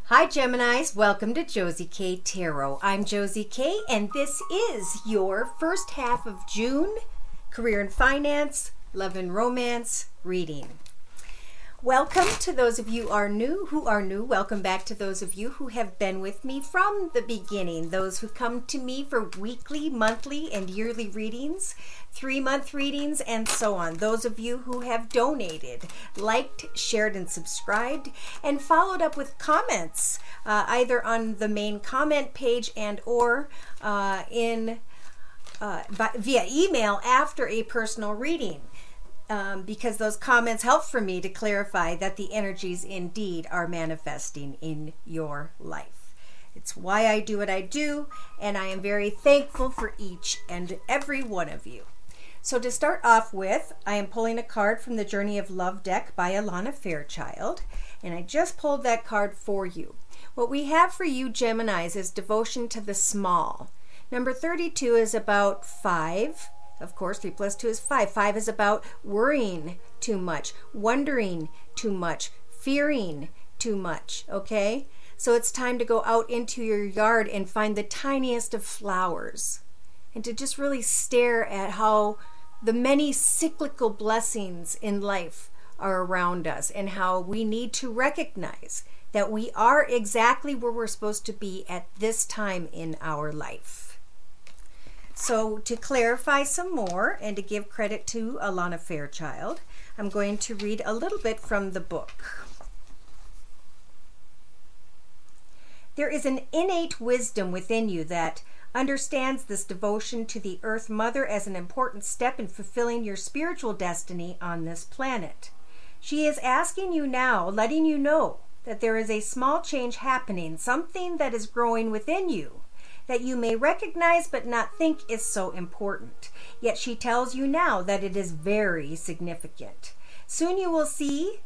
Hi Geminis, welcome to Josie K Tarot. I'm Josie K and this is your first half of June career and finance, love and romance reading. Welcome to those of you who are new. Welcome back to those of you who have been with me from the beginning. Those who come to me for weekly, monthly, and yearly readings, 3-month readings, and so on. Those of you who have donated, liked, shared, and subscribed, and followed up with comments, either on the main comment page and or via email after a personal reading. Because those comments help for me to clarify that the energies indeed are manifesting in your life. It's why I do what I do, and I am very thankful for each and every one of you. So to start off with, I am pulling a card from the Journey of Love deck by Alana Fairchild, and I just pulled that card for you. What we have for you, Geminis, is devotion to the small. Number 32 is about 5. Of course, 3 plus 2 is 5. 5 is about worrying too much, wondering too much, fearing too much, okay? So it's time to go out into your yard and find the tiniest of flowers and to just really stare at how the many cyclical blessings in life are around us and how we need to recognize that we are exactly where we're supposed to be at this time in our life. So to clarify some more and to give credit to Alana Fairchild, I'm going to read a little bit from the book. There is an innate wisdom within you that understands this devotion to the Earth Mother as an important step in fulfilling your spiritual destiny on this planet. She is asking you now, letting you know that there is a small change happening, something that is growing within you, that you may recognize but not think is so important. Yet she tells you now that it is very significant. Soon you will see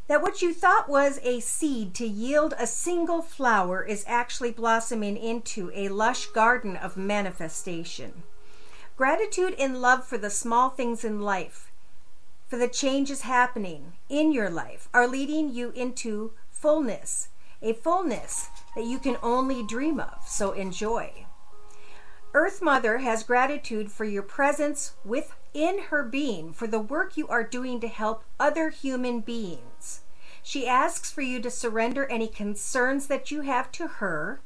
that what you thought was a seed to yield a single flower is actually blossoming into a lush garden of manifestation. Gratitude and love for the small things in life, for the changes happening in your life, are leading you into fullness, a fullness that you can only dream of, so enjoy. Earth Mother has gratitude for your presence within her being, for the work you are doing to help other human beings. She asks for you to surrender any concerns that you have to her,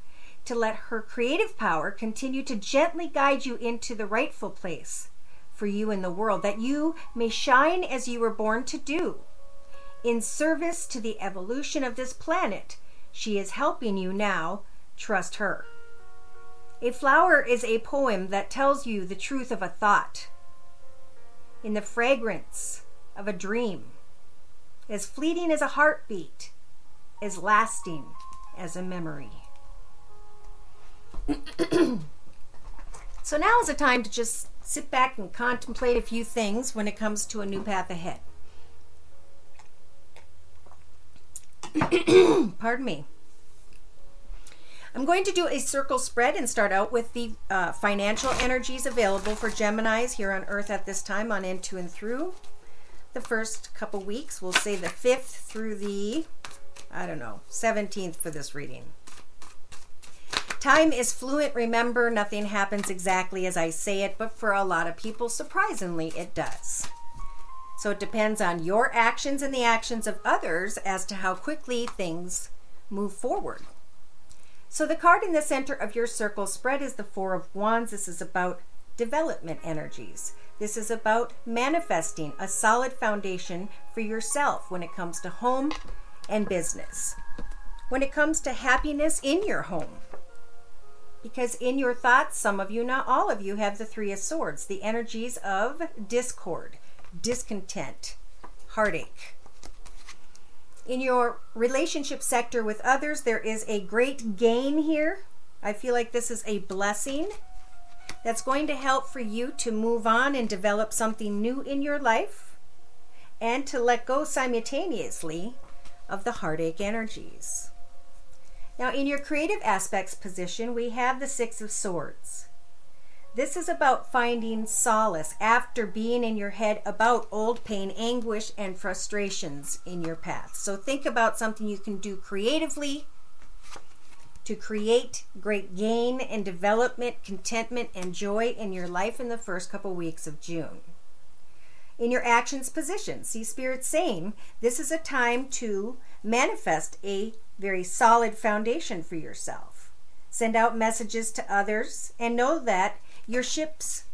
to let her creative power continue to gently guide you into the rightful place for you in the world, that you may shine as you were born to do. In service to the evolution of this planet, she is helping you now. Trust her. A flower is a poem that tells you the truth of a thought, in the fragrance of a dream, as fleeting as a heartbeat, as lasting as a memory. So now is the time to just sit back and contemplate a few things when it comes to a new path ahead. Pardon me. I'm going to do a circle spread and start out with the financial energies available for Geminis here on Earth at this time, on into and through the first couple weeks. We'll say the 5th through the, 17th for this reading. Time is fluent. Remember, nothing happens exactly as I say it, but for a lot of people, surprisingly, it does. So it depends on your actions and the actions of others as to how quickly things move forward. So the card in the center of your circle spread is the 4 of Wands. This is about development energies. This is about manifesting a solid foundation for yourself when it comes to home and business. When it comes to happiness in your home. Because in your thoughts, some of you, not all of you, have the 3 of Swords, the energies of discord, discontent, heartache. In your relationship sector with others, there is a great gain here. I feel like this is a blessing that's going to help for you to move on and develop something new in your life and to let go simultaneously of the heartache energies. Now, in your creative aspects position, we have the 6 of Swords. This is about finding solace after being in your head about old pain, anguish, and frustrations in your path. So think about something you can do creatively to create great gain and development, contentment, and joy in your life in the first couple weeks of June. In your actions position, see Spirit saying this is a time to manifest a very solid foundation for yourself. Send out messages to others and know that your ships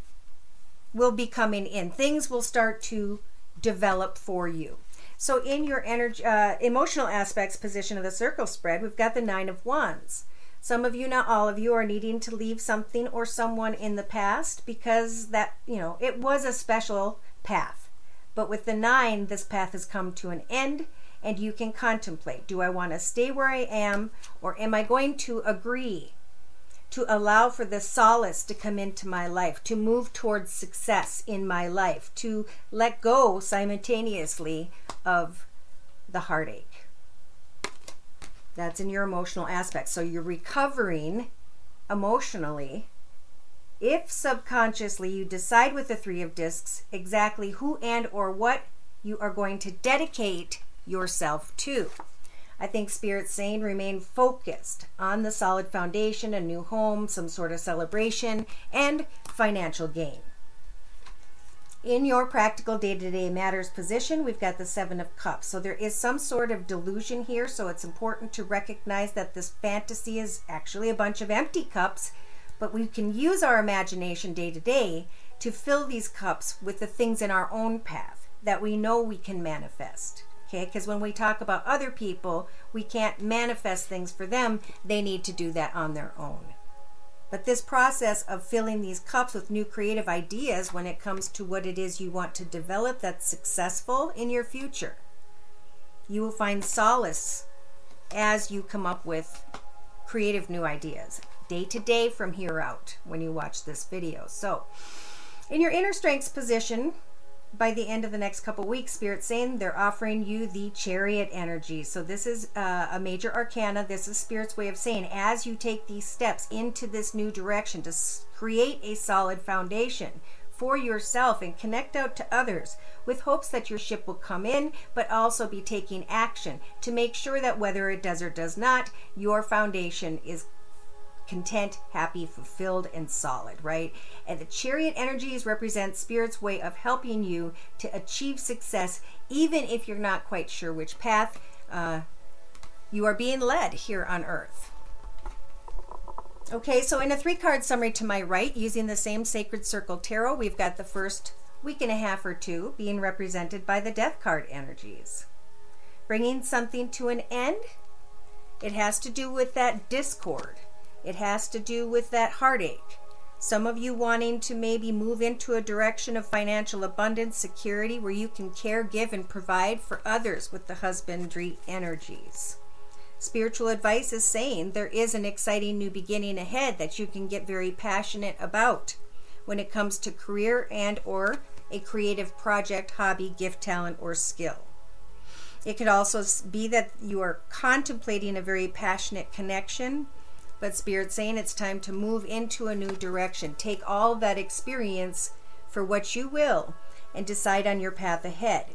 will be coming in. Things will start to develop for you. So in your energy, emotional aspects position of the circle spread, we've got the 9 of Wands. Some of you, not all of you, are needing to leave something or someone in the past because that, it was a special path. But with the 9, this path has come to an end and you can contemplate, do I want to stay where I am, or am I going to agree to allow for the solace to come into my life, to move towards success in my life, to let go simultaneously of the heartache. That's in your emotional aspect. So you're recovering emotionally if subconsciously you decide with the 3 of Discs exactly who and or what you are going to dedicate yourself to. I think Spirit's saying remain focused on the solid foundation, a new home, some sort of celebration, and financial gain. In your practical day-to-day matters position, we've got the 7 of Cups. So there is some sort of delusion here, so it's important to recognize that this fantasy is actually a bunch of empty cups, but we can use our imagination day-to-day to fill these cups with the things in our own path that we know we can manifest. Okay, because when we talk about other people, we can't manifest things for them. They need to do that on their own. But this process of filling these cups with new creative ideas when it comes to what it is you want to develop that's successful in your future, you will find solace as you come up with creative new ideas day to day from here out when you watch this video. So in your inner strengths position, by the end of the next couple weeks, Spirit's saying they're offering you the Chariot energy. So this is a major arcana. This is Spirit's way of saying as you take these steps into this new direction to create a solid foundation for yourself and connect out to others with hopes that your ship will come in, but also be taking action to make sure that whether it does or does not, your foundation is content, happy, fulfilled, and solid, right? And the Chariot energies represent Spirit's way of helping you to achieve success, even if you're not quite sure which path you are being led here on Earth. Okay, so in a 3-card summary to my right, using the same Sacred Circle Tarot, we've got the first week and a half or two being represented by the Death card energies. Bringing something to an end, it has to do with that discord. It has to do with that heartache. Some of you wanting to maybe move into a direction of financial abundance, security, where you can care, give, and provide for others with the husbandry energies. Spiritual advice is saying there is an exciting new beginning ahead that you can get very passionate about when it comes to career and or a creative project, hobby, gift, talent, or skill. It could also be that you are contemplating a very passionate connection, but Spirit's saying it's time to move into a new direction. Take all that experience for what you will and decide on your path ahead.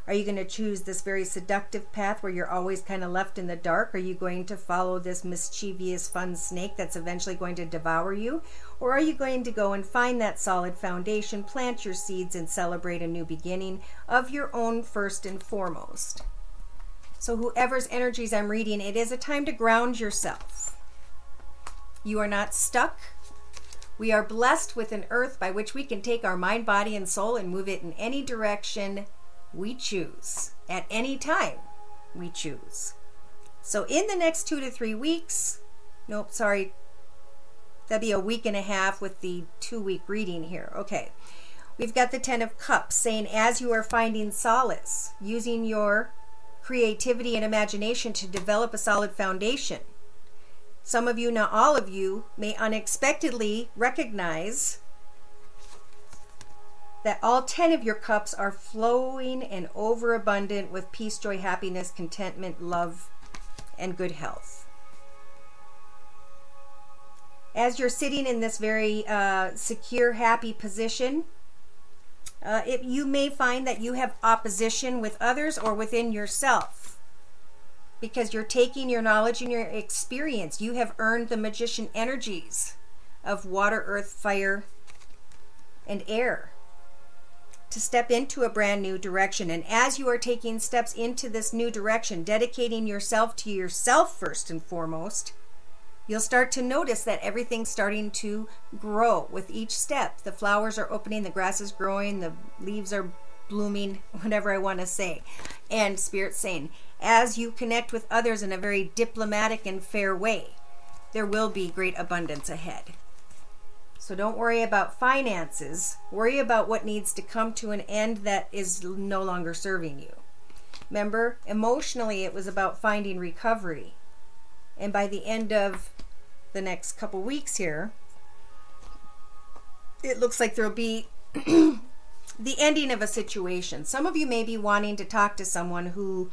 Are you going to choose this very seductive path where you're always kind of left in the dark? Are you going to follow this mischievous, fun snake that's eventually going to devour you? Or are you going to go and find that solid foundation, plant your seeds, and celebrate a new beginning of your own first and foremost? So whoever's energies I'm reading, it is a time to ground yourself. You are not stuck. We are blessed with an earth by which we can take our mind, body, and soul and move it in any direction we choose. At any time we choose. So in the next 2 to 3 weeks, nope, sorry, that'd be a week and a half with the 2-week reading here. Okay, we've got the 10 of Cups saying as you are finding solace, using your creativity and imagination to develop a solid foundation. Some of you, not all of you, may unexpectedly recognize that all 10 of your cups are flowing and overabundant with peace, joy, happiness, contentment, love, and good health. As you're sitting in this very secure, happy position, you may find that you have opposition with others or within yourself. because you're taking your knowledge and your experience. You have earned the magician energies of water, earth, fire, and air to step into a brand new direction. And as you are taking steps into this new direction, dedicating yourself to yourself first and foremost, you'll start to notice that everything's starting to grow with each step. The flowers are opening, the grass is growing, the leaves are blooming, whatever I want to say. And Spirit's saying, as you connect with others in a very diplomatic and fair way, there will be great abundance ahead. So don't worry about finances. Worry about what needs to come to an end that is no longer serving you. Remember, emotionally, it was about finding recovery. And by the end of the next couple weeks here, it looks like there'll be the ending of a situation. Some of you may be wanting to talk to someone who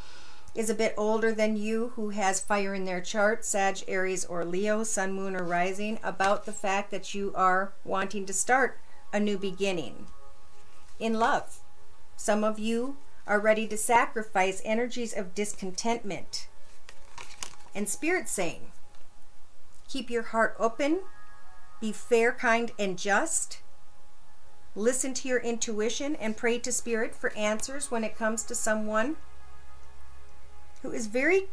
is a bit older than you, who has fire in their chart, Sag, Aries, or Leo, Sun, Moon, or Rising, about the fact that you are wanting to start a new beginning in love. Some of you are ready to sacrifice energies of discontentment. And Spirit's saying, keep your heart open, be fair, kind, and just. Listen to your intuition and pray to Spirit for answers when it comes to someone who is very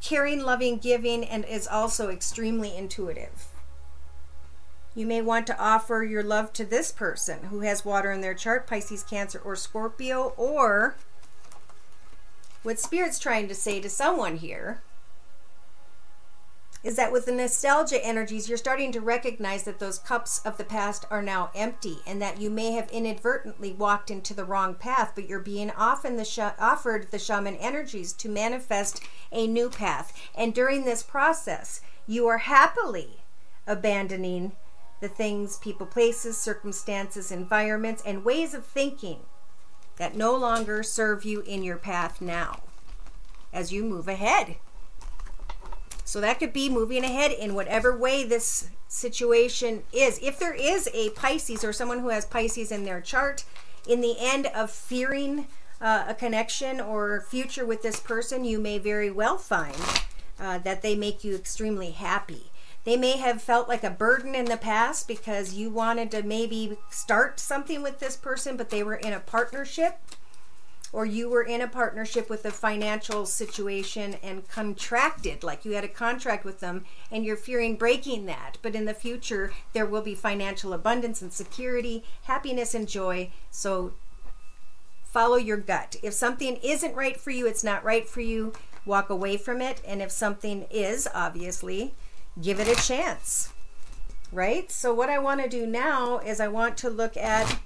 caring, loving, giving, and is also extremely intuitive. You may want to offer your love to this person who has water in their chart, Pisces, Cancer, or Scorpio, or what Spirit's trying to say to someone here is that with the nostalgia energies, you're starting to recognize that those cups of the past are now empty, and that you may have inadvertently walked into the wrong path, but you're being offered the shaman energies to manifest a new path. And during this process, you are happily abandoning the things, people, places, circumstances, environments, and ways of thinking that no longer serve you in your path now as you move ahead. So that could be moving ahead in whatever way this situation is. If there is a Pisces or someone who has Pisces in their chart, in the end of fearing a connection or future with this person, you may very well find that they make you extremely happy. They may have felt like a burden in the past because you wanted to maybe start something with this person, but they were in a partnership, or you were in a partnership with a financial situation and contracted, like you had a contract with them and you're fearing breaking that. But in the future, there will be financial abundance and security, happiness and joy. So follow your gut. If something isn't right for you, it's not right for you, walk away from it. And if something is, obviously, give it a chance, right? So what I want to do now is I want to look at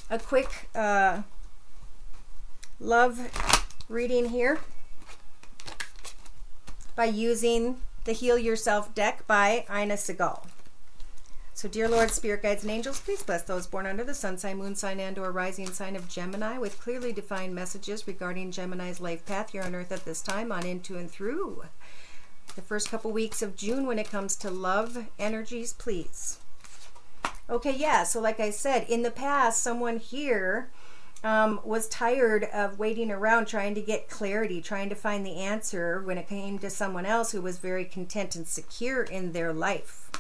a quick love reading here by using the Heal Yourself deck by Ina Segal. So dear Lord, Spirit Guides and Angels, please bless those born under the sun sign, moon sign, and or rising sign of Gemini with clearly defined messages regarding Gemini's life path here on earth at this time, on into and through the first couple weeks of June when it comes to love energies, please. Okay, yeah, so like I said, in the past, someone here was tired of waiting around trying to get clarity, trying to find the answer when it came to someone else who was very content and secure in their life.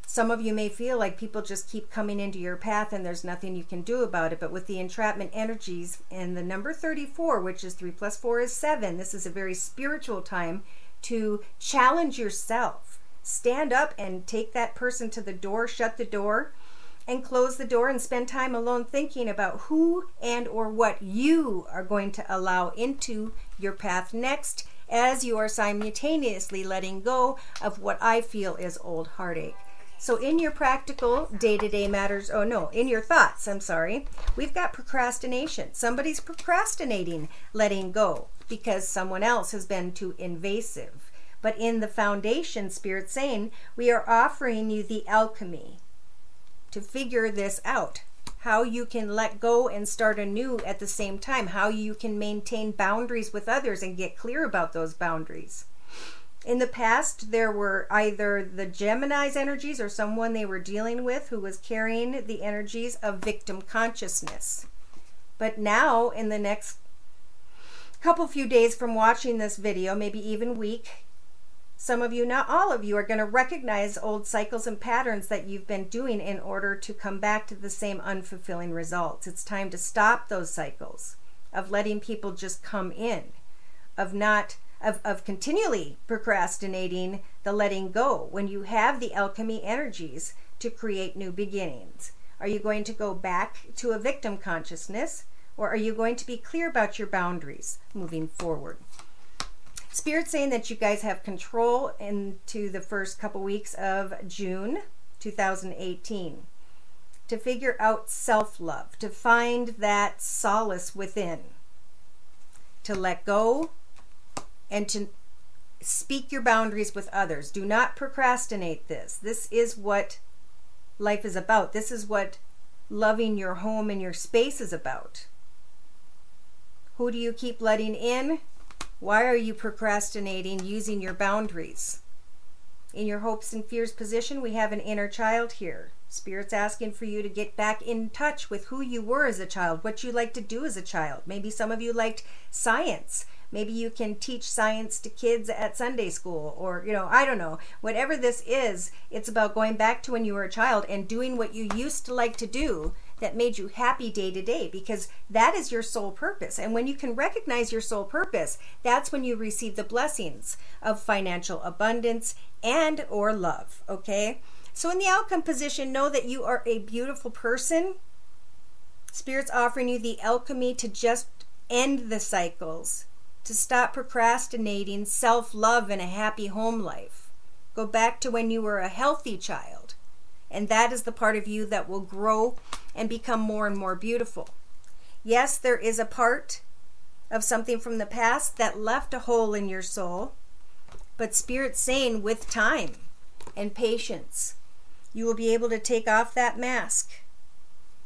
Some of you may feel like people just keep coming into your path and there's nothing you can do about it, but with the entrapment energies and the number 34, which is 3 plus 4 is 7, this is a very spiritual time to challenge yourself. Stand up and take that person to the door, shut the door, and close the door and spend time alone thinking about who and or what you are going to allow into your path next, as you are simultaneously letting go of what I feel is old heartache. So in your practical day-to-day matters, in your thoughts, we've got procrastination. Somebody's procrastinating letting go because someone else has been too invasive. But in the foundation, Spirit's saying, we are offering you the alchemy to figure this out, how you can let go and start anew at the same time, how you can maintain boundaries with others and get clear about those boundaries. In the past, there were either the Gemini's energies or someone they were dealing with who was carrying the energies of victim consciousness. But now, in the next couple few days from watching this video, maybe even week, some of you, not all of you, are going to recognize old cycles and patterns that you've been doing in order to come back to the same unfulfilling results. It's time to stop those cycles of letting people just come in, of continually procrastinating the letting go when you have the alchemy energies to create new beginnings. Are you going to go back to a victim consciousness, or are you going to be clear about your boundaries moving forward? Spirit's saying that you guys have control into the first couple weeks of June 2018 to figure out self-love, to find that solace within, to let go, and to speak your boundaries with others. Do not procrastinate this. This is what life is about. This is what loving your home and your space is about. Who do you keep letting in? Why are you procrastinating using your boundaries? In your hopes and fears position, we have an inner child here. Spirit's asking for you to get back in touch with who you were as a child, what you liked to do as a child. Maybe some of you liked science. Maybe you can teach science to kids at Sunday school, or, I don't know. Whatever this is, it's about going back to when you were a child and doing what you used to like to do that made you happy day to day, because that is your soul purpose. And when you can recognize your soul purpose, that's when you receive the blessings of financial abundance and or love, okay? So in the outcome position, know that you are a beautiful person. Spirit's offering you the alchemy to just end the cycles, to stop procrastinating self-love and a happy home life. Go back to when you were a healthy child. And that is the part of you that will grow and become more and more beautiful. Yes, there is a part of something from the past that left a hole in your soul, but Spirit's saying with time and patience, you will be able to take off that mask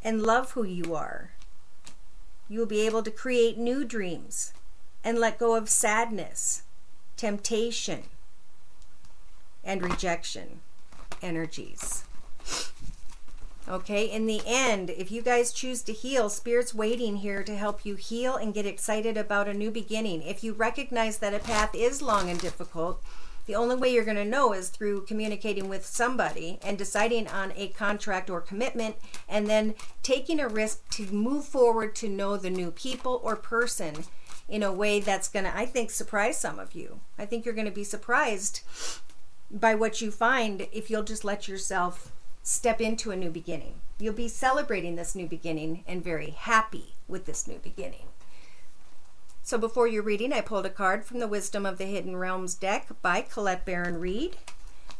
and love who you are. You will be able to create new dreams and let go of sadness, temptation, and rejection energies. Okay, in the end, if you guys choose to heal, Spirit's waiting here to help you heal and get excited about a new beginning. If you recognize that a path is long and difficult, the only way you're going to know is through communicating with somebody and deciding on a contract or commitment, and then taking a risk to move forward to know the new people or person in a way that's going to, I think, surprise some of you. I think you're going to be surprised by what you find if you'll just let yourself step into a new beginning. You'll be celebrating this new beginning and very happy with this new beginning. So before your reading, I pulled a card from the Wisdom of the Hidden Realms deck by Colette Baron Reed.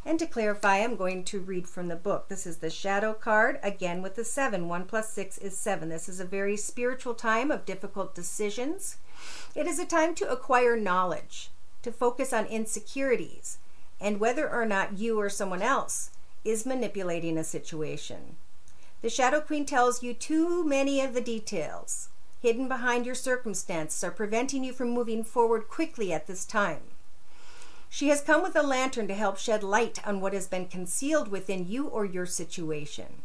And to clarify, I'm going to read from the book. This is the Shadow card, again with the 7. 1 + 6 is 7. This is a very spiritual time of difficult decisions. It is a time to acquire knowledge, to focus on insecurities, and whether or not you or someone else is manipulating a situation. The Shadow Queen tells you too many of the details hidden behind your circumstances are preventing you from moving forward quickly at this time. She has come with a lantern to help shed light on what has been concealed within you or your situation.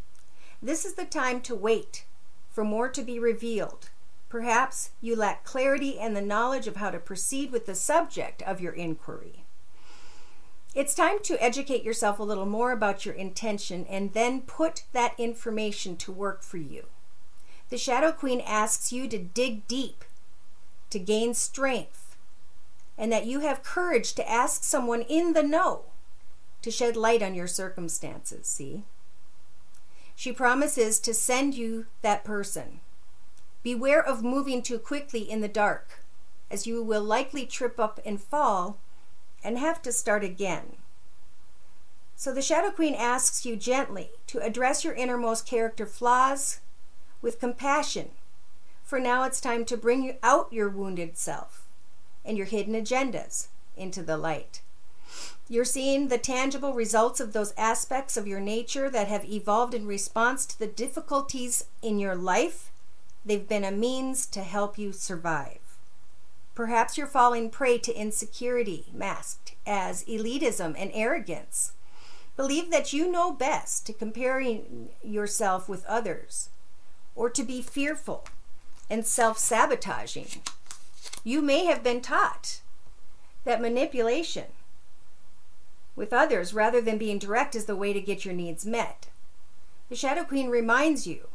This is the time to wait for more to be revealed. Perhaps you lack clarity and the knowledge of how to proceed with the subject of your inquiry. It's time to educate yourself a little more about your intention and then put that information to work for you. The Shadow Queen asks you to dig deep, to gain strength, and that you have courage to ask someone in the know to shed light on your circumstances, see? She promises to send you that person. Beware of moving too quickly in the dark, as you will likely trip up and fall and have to start again. So the Shadow Queen asks you gently to address your innermost character flaws with compassion. For now it's time to bring out your wounded self and your hidden agendas into the light. You're seeing the tangible results of those aspects of your nature that have evolved in response to the difficulties in your life. They've been a means to help you survive. Perhaps you're falling prey to insecurity, masked as elitism and arrogance. Believe that you know best, to comparing yourself with others, or to be fearful and self-sabotaging. You may have been taught that manipulation with others rather than being direct is the way to get your needs met. The Shadow Queen reminds you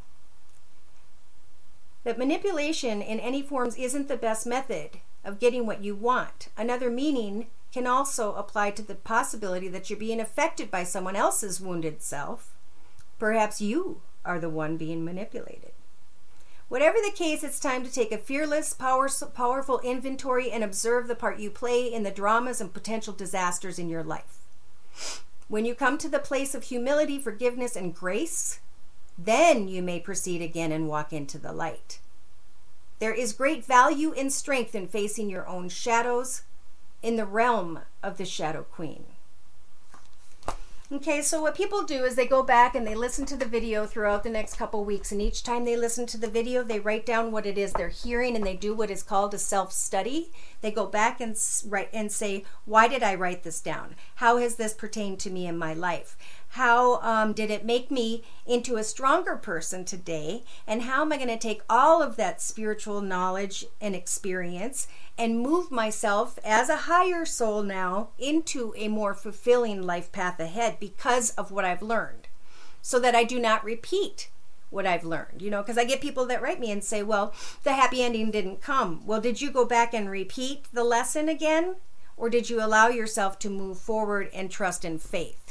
that manipulation in any forms isn't the best method of getting what you want. Another meaning can also apply to the possibility that you're being affected by someone else's wounded self. Perhaps you are the one being manipulated. Whatever the case, it's time to take a fearless, powerful inventory and observe the part you play in the dramas and potential disasters in your life. When you come to the place of humility, forgiveness, and grace, then you may proceed again and walk into the light. There is great value and strength in facing your own shadows in the realm of the Shadow Queen. Okay, so what people do is they go back and they listen to the video throughout the next couple weeks, and each time they listen to the video, they write down what it is they're hearing, and they do what is called a self-study. They go back and write and say, why did I write this down? How has this pertained to me in my life? How did it make me into a stronger person today? And how am I going to take all of that spiritual knowledge and experience and move myself as a higher soul now into a more fulfilling life path ahead because of what I've learned, so that I do not repeat what I've learned? You know, because I get people that write me and say, well, the happy ending didn't come. Well, did you go back and repeat the lesson again? Or did you allow yourself to move forward and trust in faith?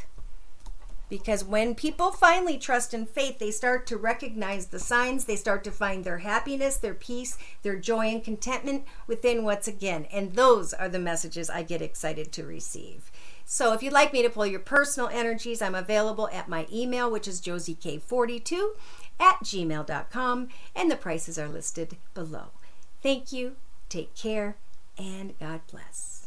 Because when people finally trust in faith, they start to recognize the signs. They start to find their happiness, their peace, their joy and contentment within what's again. And those are the messages I get excited to receive. So if you'd like me to pull your personal energies, I'm available at my email, which is josiek42@gmail.com, and the prices are listed below. Thank you, take care, and God bless.